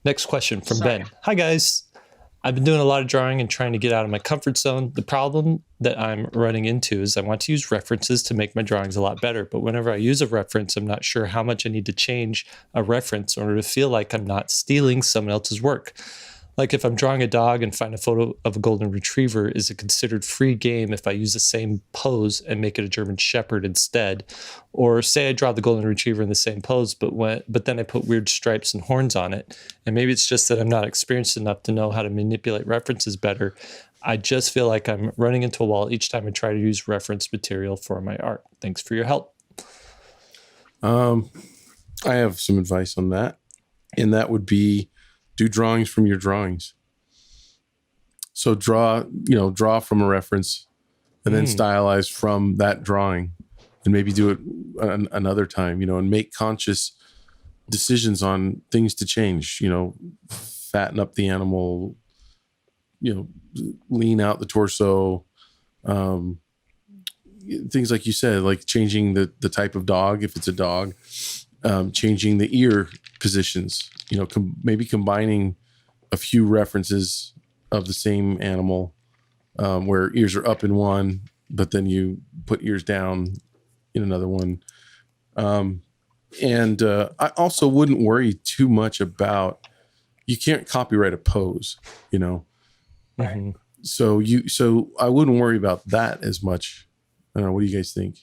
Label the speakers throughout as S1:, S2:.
S1: Next question from
S2: Sorry.
S1: Ben. Hi, guys. I've been doing a lot of drawing and trying to get out of my comfort zone. The problem that I'm running into is I want to use references to make my drawings a lot better. But whenever I use a reference, I'm not sure how much I need to change a reference in order to feel like I'm not stealing someone else's work. Like if I'm drawing a dog and find a photo of a golden retriever, is it considered free game if I use the same pose and make it a German Shepherd instead? Or say I draw the golden retriever in the same pose, but then I put weird stripes and horns on it. And maybe it's just that I'm not experienced enough to know how to manipulate references better. I just feel like I'm running into a wall each time I try to use reference material for my art. Thanks for your help.
S3: I have some advice on that. And that would be do drawings from your drawings. So draw from a reference and then stylize from that drawing and maybe do it another time, and make conscious decisions on things to change, fatten up the animal, lean out the torso, things like you said, like changing the type of dog, if it's a dog, changing the ear positions, maybe combining a few references of the same animal, where ears are up in one, but then you put ears down in another one. And I also wouldn't worry too much about, you can't copyright a pose,
S1: Mm-hmm.
S3: So I wouldn't worry about that as much. I don't know. What do you guys think?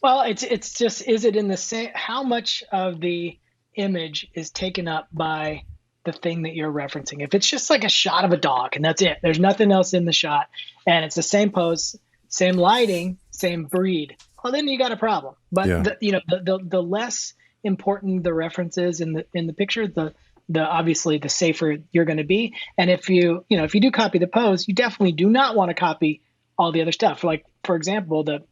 S2: Well, it's just, is it in the same, how much of the image is taken up by the thing that you're referencing? If it's just like a shot of a dog and that's it, there's nothing else in the shot, and it's the same pose, same lighting, same breed, well, then you got a problem. But
S3: Yeah.
S2: the less important the reference is in the picture, the obviously the safer you're going to be. And if you do copy the pose, you definitely do not want to copy all the other stuff. Like, for example, the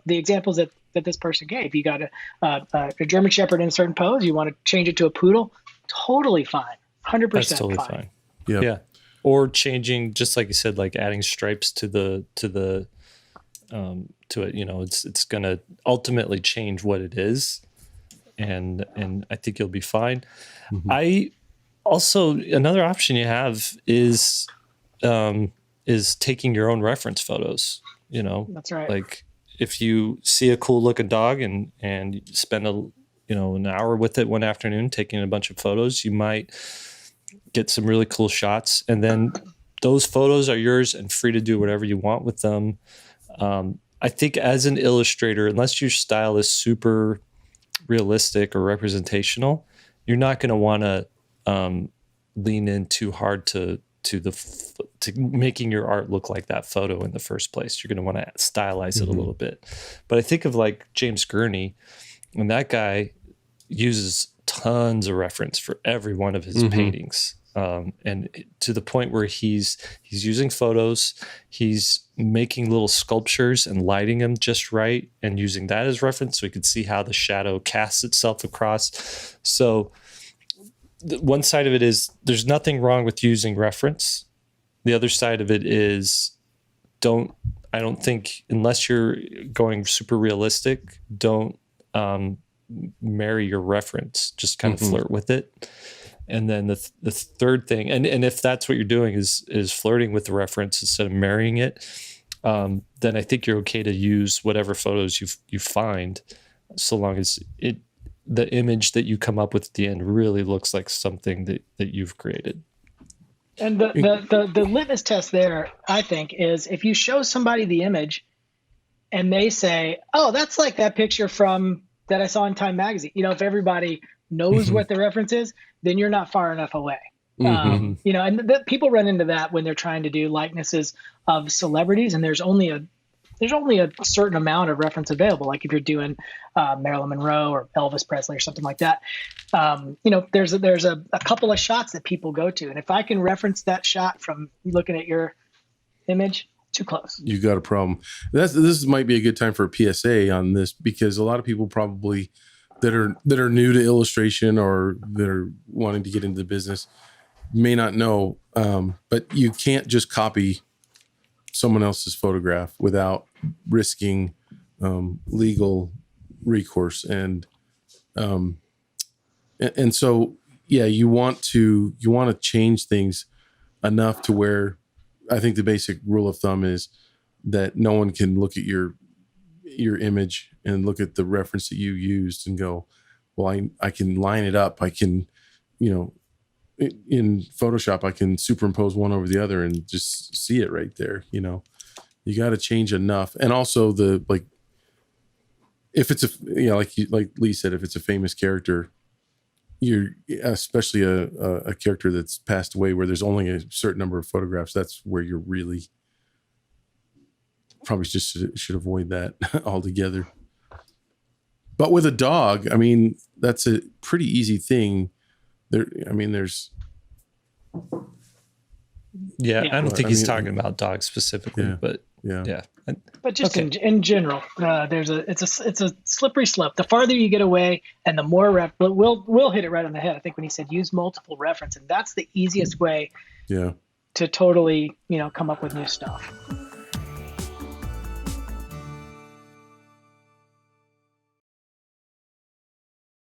S2: examples that this person gave, you got a German Shepherd in a certain pose, you want to change it to a poodle, totally fine. 100%
S1: That's totally fine. Yeah. Or changing, just like you said, like adding stripes to it, it's going to ultimately change what it is. And I think you'll be fine.
S3: Mm-hmm.
S1: I also, another option you have is taking your own reference photos,
S2: That's right.
S1: like if you see a cool looking dog and you spend an hour with it one afternoon taking a bunch of photos, you might get some really cool shots, and then those photos are yours and free to do whatever you want with them. I think as an illustrator, unless your style is super realistic or representational, you're not going to want to lean in too hard to making your art look like that photo in the first place. You're going to want to stylize it a little bit. But I think of like James Gurney, and that guy uses tons of reference for every one of his paintings. And to the point where he's using photos, he's making little sculptures and lighting them just right and using that as reference so he could see how the shadow casts itself across. So one side of it is there's nothing wrong with using reference. The other side of it is I don't think, unless you're going super realistic, don't marry your reference, just kind of flirt with it. And then the third thing, and if that's what you're doing is flirting with the reference instead of marrying it, then I think you're okay to use whatever photos you find, so long as the image that you come up with at the end really looks like something that you've created.
S2: And the litmus test there, I think, is if you show somebody the image and they say, oh, that's like that picture from that I saw in Time magazine. If everybody knows what the reference is, then you're not far enough away. And people run into that when they're trying to do likenesses of celebrities, and there's only a certain amount of reference available. Like if you're doing Marilyn Monroe or Elvis Presley or something like that, there's a couple of shots that people go to, and if I can reference that shot from looking at your image, too close.
S3: You got a problem. This might be a good time for a PSA on this, because a lot of people probably that are new to illustration or that are wanting to get into the business may not know, but you can't just copy someone else's photograph without risking legal recourse. And so, yeah, you want to change things enough to where I think the basic rule of thumb is that no one can look at your image and look at the reference that you used and go, well, I can line it up. I can, in Photoshop, I can superimpose one over the other and just see it right there. You got to change enough. And also if it's like Lee said, if it's a famous character, you're especially a character that's passed away where there's only a certain number of photographs. That's where you're really probably just should avoid that altogether. But with a dog, I mean, that's a pretty easy thing. There's.
S1: Yeah, I don't think he's talking about dogs specifically, but yeah.
S2: But just in general, it's a slippery slope. The farther you get away, and the more we'll hit it right on the head. I think when he said use multiple reference, and that's the easiest way.
S3: Yeah.
S2: To totally come up with new stuff.